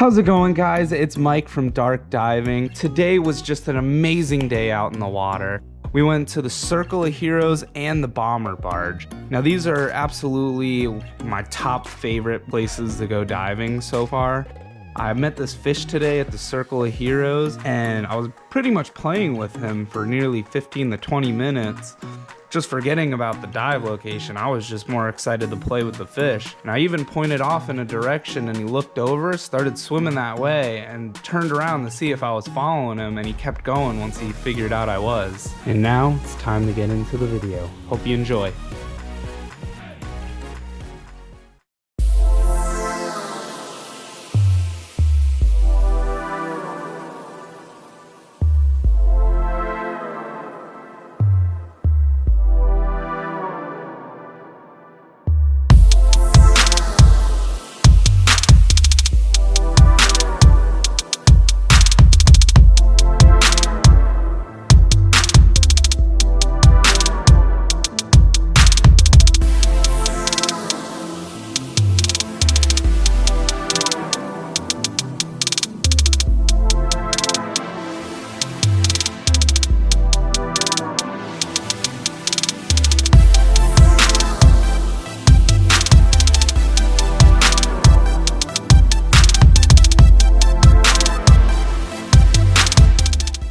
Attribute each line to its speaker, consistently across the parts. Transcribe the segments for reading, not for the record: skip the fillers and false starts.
Speaker 1: How's it going, guys? It's Mike from Dark Diving. Today was just an amazing day out in the water. We went to the Circle of Heroes and the Bomber Barge. Now these are absolutely my top favorite places to go diving so far. I met this fish today at the Circle of Heroes and I was pretty much playing with him for nearly 15 to 20 minutes. Just forgetting about the dive location, I was just more excited to play with the fish. And I even pointed off in a direction and he looked over, started swimming that way, and turned around to see if I was following him, and he kept going once he figured out I was. And now it's time to get into the video. Hope you enjoy.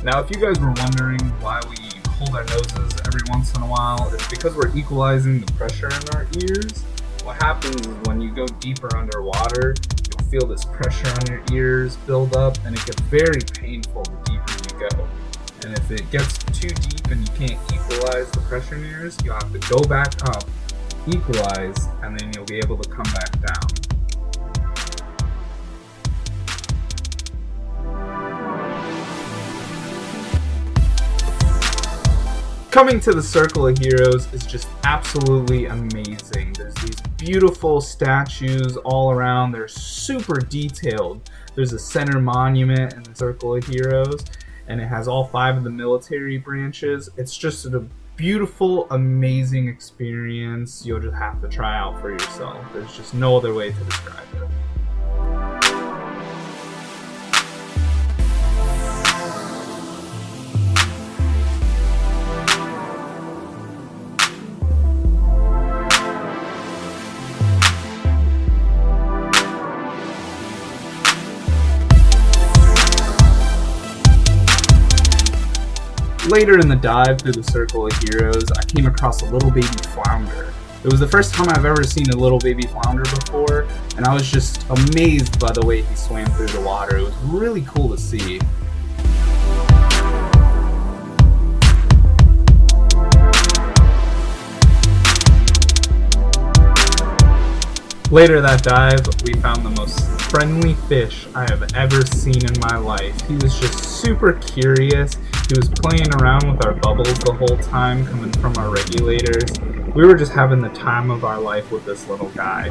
Speaker 2: Now, if you guys were wondering why we hold our noses every once in a while, it's because we're equalizing the pressure in our ears. What happens is when you go deeper underwater, you'll feel this pressure on your ears build up, and it gets very painful the deeper you go. And if it gets too deep and you can't equalize the pressure in your ears, you'll have to go back up, equalize, and then you'll be able to come back down. Coming to the Circle of Heroes is just absolutely amazing. There's these beautiful statues all around. They're super detailed. There's a center monument in the Circle of Heroes, and it has all 5 of the military branches. It's just a beautiful, amazing experience. You'll just have to try out for yourself. There's just no other way to describe it. Later in the dive through the Circle of Heroes, I came across a little baby flounder. It was the first time I've ever seen a little baby flounder before, and I was just amazed by the way he swam through the water. It was really cool to see. Later that dive, we found the most friendly fish I have ever seen in my life. He was just super curious. He was playing around with our bubbles the whole time coming from our regulators. We were just having the time of our life with this little guy.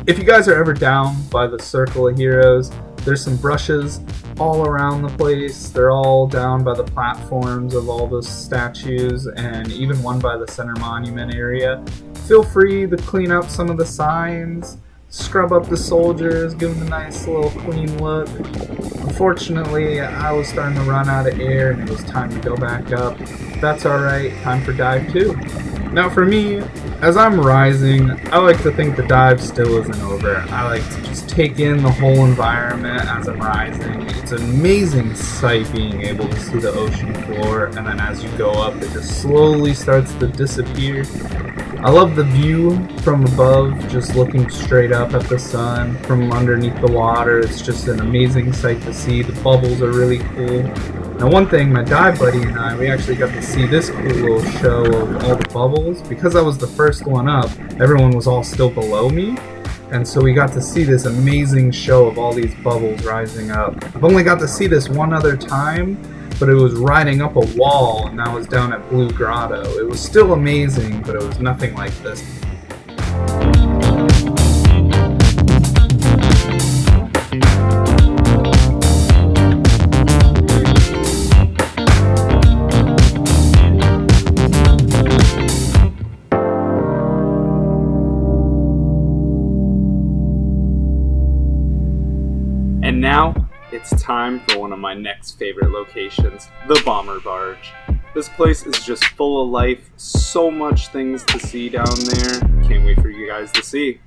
Speaker 2: If you guys are ever down by the Circle of Heroes, There's some brushes all around the place. They're all down by the platforms of all the statues, and even one by the center monument area. Feel free to clean up some of the signs, scrub up the soldiers, give them a nice little clean look. Unfortunately, I was starting to run out of air and it was time to go back up. That's alright, time for dive 2. Now for me, as I'm rising, I like to think the dive still isn't over. I like to just take in the whole environment as I'm rising. It's an amazing sight being able to see the ocean floor, and then as you go up, it just slowly starts to disappear. I love the view from above, just looking straight up at the sun from underneath the water. It's just an amazing sight to see. The bubbles are really cool. Now one thing, my dive buddy and I, we actually got to see this cool little show of all the bubbles. Because I was the first one up, everyone was all still below me. And so we got to see this amazing show of all these bubbles rising up. I've only got to see this one other time, but it was riding up a wall, and that was down at Blue Grotto. It was still amazing, but it was nothing like this.
Speaker 1: And now, it's time for one of my next favorite locations, the Bomber Barge. This place is just full of life, so much things to see down there. Can't wait for you guys to see.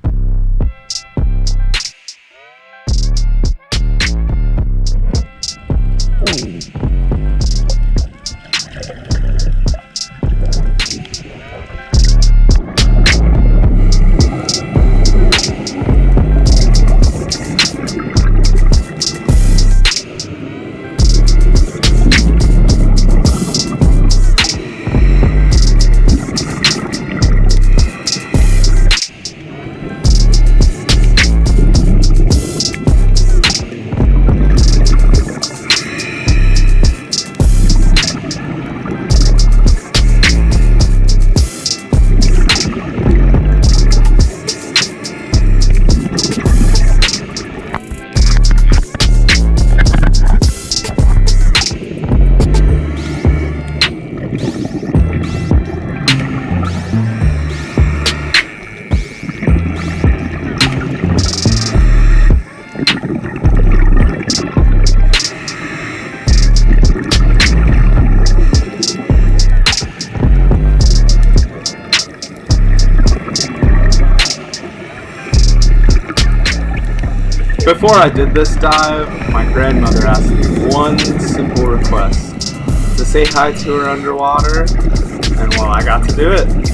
Speaker 1: Before I did this dive, my grandmother asked me one simple request: to say hi to her underwater, and well, I got to do it.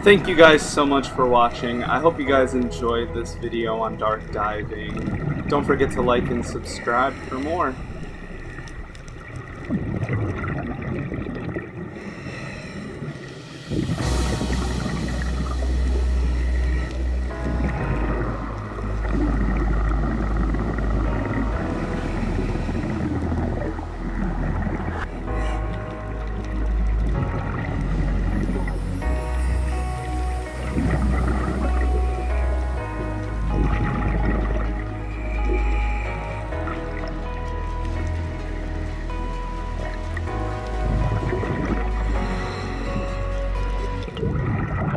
Speaker 1: Thank you guys so much for watching. I hope you guys enjoyed this video on dark diving. Don't forget to like and subscribe for more.